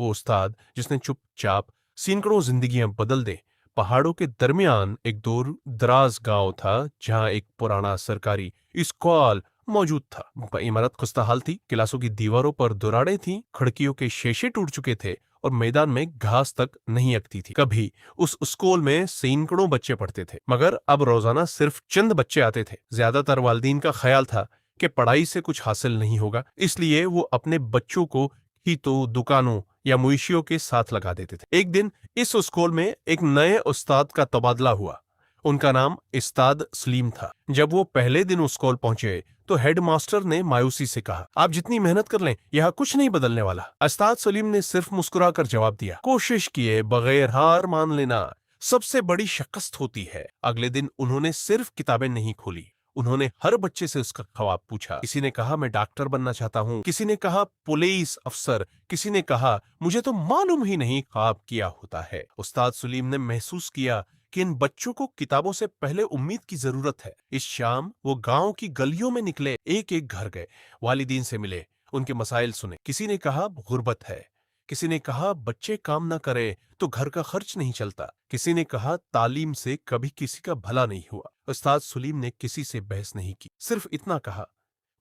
वो उस्ताद जिसने चुपचाप सैकड़ों जिंदगियां बदल दे। पहाड़ों के दरमियान एक दूर दराज गांव था जहां एक पुराना सरकारी स्कूल मौजूद था। इमारत खस्ताहाल थी, क्लासों की दीवारों पर दरारें थीं, खिड़कियों के शीशे टूट चुके थे और मैदान में घास तक नहीं अगती थी। कभी उस स्कूल में सैकड़ों बच्चे पढ़ते थे, मगर अब रोजाना सिर्फ चंद बच्चे आते थे। ज्यादातर वालिदीन का ख्याल था कि पढ़ाई से कुछ हासिल नहीं होगा, इसलिए वो अपने बच्चों को खेतों, दुकानों या मवेशियों के साथ लगा देते थे। एक दिन इस स्कूल में एक नए उस्ताद का तबादला हुआ। उनका नाम उस्ताद सलीम था। जब वो पहले दिन उस स्कूल पहुंचे तो हेडमास्टर ने मायूसी से कहा, आप जितनी मेहनत कर लें यहाँ कुछ नहीं बदलने वाला। उस्ताद सलीम ने सिर्फ मुस्कुराकर जवाब दिया, कोशिश किए बगैर हार मान लेना सबसे बड़ी शिकस्त होती है। अगले दिन उन्होंने सिर्फ किताबें नहीं खोली, उन्होंने हर बच्चे से उसका ख्वाब पूछा। किसी ने कहा मैं डॉक्टर बनना चाहता हूँ, किसी ने कहा पुलिस अफसर, किसी ने कहा मुझे तो मालूम ही नहीं ख्वाब क्या होता है। उस्ताद सलीम ने महसूस किया कि इन बच्चों को किताबों से पहले उम्मीद की जरूरत है। इस शाम वो गांव की गलियों में निकले, एक एक घर गए, वालिदीन से मिले, उनके मसाइल सुने। किसी ने कहा गुर्बत है, किसी ने कहा बच्चे काम न करे तो घर का खर्च नहीं चलता, किसी ने कहा तालीम से कभी किसी का भला नहीं हुआ। उस्ताद सलीम ने किसी से बहस नहीं की, सिर्फ इतना कहा,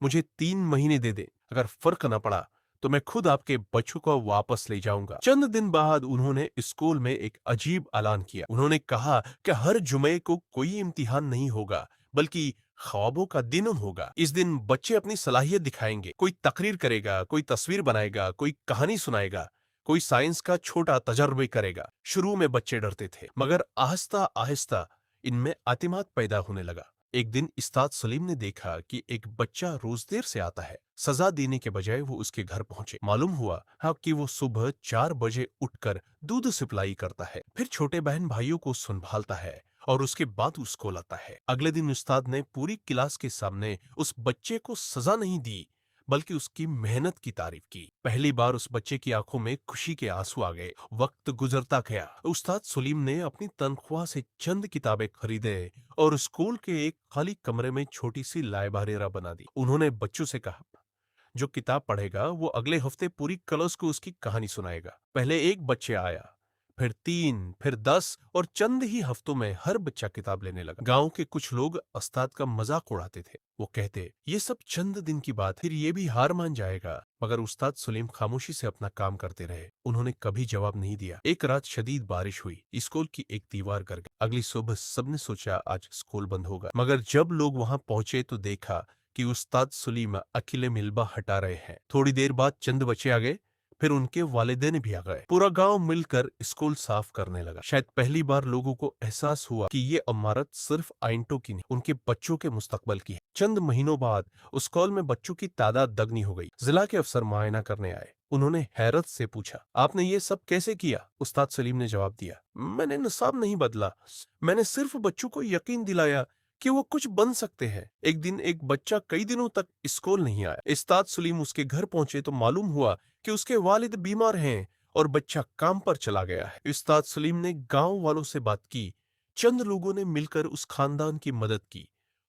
मुझे 3 महीने दे दे, अगर फर्क न पड़ा तो मैं खुद आपके बच्चों को वापस ले जाऊंगा। चंद दिन बाद उन्होंने स्कूल में एक अजीब ऐलान किया। उन्होंने कहा कि हर जुमे को कोई इम्तिहान नहीं होगा, बल्कि ख्वाबों का दिन होगा। इस दिन बच्चे अपनी सलाहियत दिखाएंगे, कोई तकरीर करेगा, कोई तस्वीर बनाएगा, कोई कहानी सुनाएगा, कोई साइंस का छोटा तजर्बे करेगा। शुरू में बच्चे डरते थे, मगर आहिस्ता आहिस्ता इनमें अतिमाद पैदा होने लगा। एक दिन उस्ताद सलीम ने देखा कि एक बच्चा रोज देर से आता है। सजा देने के बजाय वो उसके घर पहुंचे। मालूम हुआ कि वो सुबह 4 बजे उठकर दूध सप्लाई करता है, फिर छोटे बहन भाइयों को संभालता है और उसके बाद उसको लाता है। अगले दिन उस्ताद ने पूरी क्लास के सामने उस बच्चे को सजा नहीं दी, बल्कि उसकी मेहनत की तारीफ की। पहली बार उस बच्चे की आंखों में खुशी के आंसू आ गए। वक्त गुजरता गया। उस्ताद सलीम ने अपनी तनख्वाह से चंद किताबें खरीदे और स्कूल के एक खाली कमरे में छोटी सी लाइब्रेरी बना दी। उन्होंने बच्चों से कहा, जो किताब पढ़ेगा वो अगले हफ्ते पूरी क्लास को उसकी कहानी सुनाएगा। पहले एक बच्चे आया, फिर 3, फिर 10 और चंद ही हफ्तों में हर बच्चा किताब लेने लगा। गांव के कुछ लोग उस्ताद का मजाक उड़ाते थे। वो कहते, ये सब चंद दिन की बात, फिर ये भी हार मान जाएगा। मगर उस्ताद सलीम खामोशी से अपना काम करते रहे। उन्होंने कभी जवाब नहीं दिया। एक रात शदीद बारिश हुई, स्कूल की एक दीवार गिर गई। अगली सुबह सबने सोचा आज स्कूल बंद होगा, मगर जब लोग वहां पहुंचे तो देखा कि उस्ताद सलीम अकेले मिलबा हटा रहे हैं। थोड़ी देर बाद चंद बच्चे आ गए, फिर उनके वालिदैन भी आ गए। पूरा गांव मिलकर स्कूल साफ करने लगा। शायद पहली बार लोगों को एहसास हुआ कि ये इमारत सिर्फ आइंटों की नहीं, उनके बच्चों के मुस्तकबल की है। चंद महीनों बाद उस स्कूल में बच्चों की तादाद दगनी हो गई। जिला के अफसर मुआयना करने आए। उन्होंने हैरत से पूछा, आपने ये सब कैसे किया? उस्ताद सलीम ने जवाब दिया, मैंने निसाब नहीं बदला, मैंने सिर्फ बच्चों को यकीन दिलाया कि वो कुछ बन सकते हैं। एक दिन एक बच्चा कई दिनों तक स्कूल नहीं आया। उस्ताद सलीम उसके घर पहुंचे तो मालूम हुआ कि उसके वालिद बीमार हैं और बच्चा काम पर चला गया है। उस्ताद सलीम ने गांव वालों से बात की। चंद लोगों ने मिलकर उस खानदान की मदद की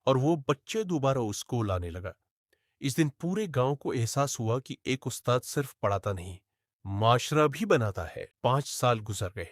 और वो बच्चे दोबारा स्कूल आने लगा। इस दिन पूरे गांव को एहसास हुआ कि एक उस्ताद सिर्फ पढ़ाता नहीं, माशरा भी बनाता है। 5 साल गुजर गए।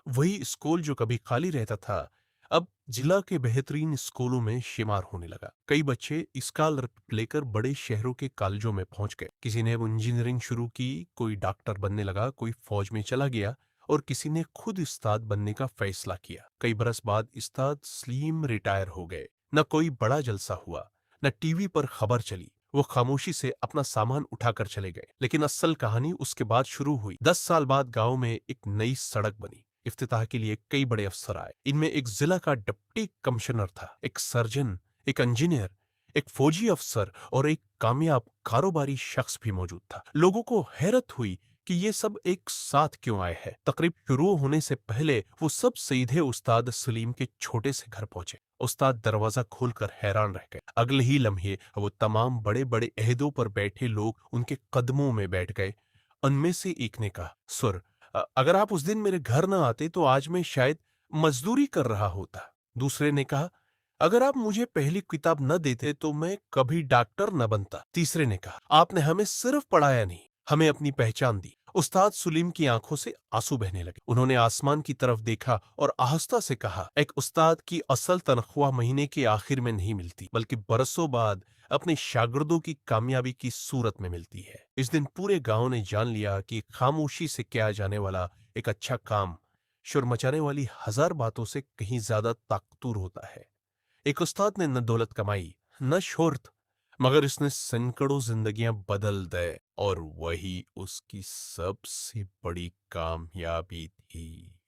वही स्कूल जो कभी खाली रहता था अब जिला के बेहतरीन स्कूलों में शुमार होने लगा। कई बच्चे स्कॉलरशिप लेकर बड़े शहरों के कॉलेजों में पहुंच गए। किसी ने इंजीनियरिंग शुरू की, कोई डॉक्टर बनने लगा, कोई फौज में चला गया और किसी ने खुद उस्ताद बनने का फैसला किया। कई बरस बाद उस्ताद सलीम रिटायर हो गए। न कोई बड़ा जलसा हुआ, न टीवी पर खबर चली। वो खामोशी से अपना सामान उठाकर चले गए। लेकिन असल कहानी उसके बाद शुरू हुई। 10 साल बाद गांव में एक नई सड़क बनी। इफ्तिताह के लिए कई बड़े अफसर आए। इनमें एक जिला का डिप्टी कमिश्नर था, एक सर्जन, एक इंजीनियर, एक फौजी अफसर और एक कामयाब कारोबारी शख्स भी मौजूद था। लोगों को हैरत हुई कि ये सब एक साथ क्यों आए हैं। तकरीब शुरू होने से पहले वो सब सीधे उस्ताद सलीम के छोटे से घर पहुंचे। उस्ताद दरवाजा खोलकर हैरान रह गए। अगले ही लम्हे वो तमाम बड़े बड़े अहदों पर बैठे लोग उनके कदमों में बैठ गए। उनमें से एक ने कहा, सुर, अगर आप उस दिन मेरे घर न आते तो आज मैं शायद मजदूरी कर रहा होता। दूसरे ने कहा, अगर आप मुझे पहली किताब न देते तो मैं कभी डॉक्टर न बनता। तीसरे ने कहा, आपने हमें सिर्फ पढ़ाया नहीं, हमें अपनी पहचान दी। उस्ताद सुलीम की आंखों से आंसू बहने लगे। उन्होंने आसमान की तरफ देखा और आहिस्ता से कहा, एक उस्ताद की असल तनख्वाह महीने के आखिर में नहीं मिलती, बल्कि बरसों बाद अपने शागिर्दों की कामयाबी की सूरत में मिलती है। इस दिन पूरे गांव ने जान लिया कि खामोशी से किया जाने वाला एक अच्छा काम शोर मचाने वाली हजार बातों से कहीं ज्यादा ताकतवर होता है। एक उस्ताद ने न दौलत कमाई, न शोहरत, मगर इसने सैकड़ों जिंदगियां बदल दे, और वही उसकी सबसे बड़ी कामयाबी थी।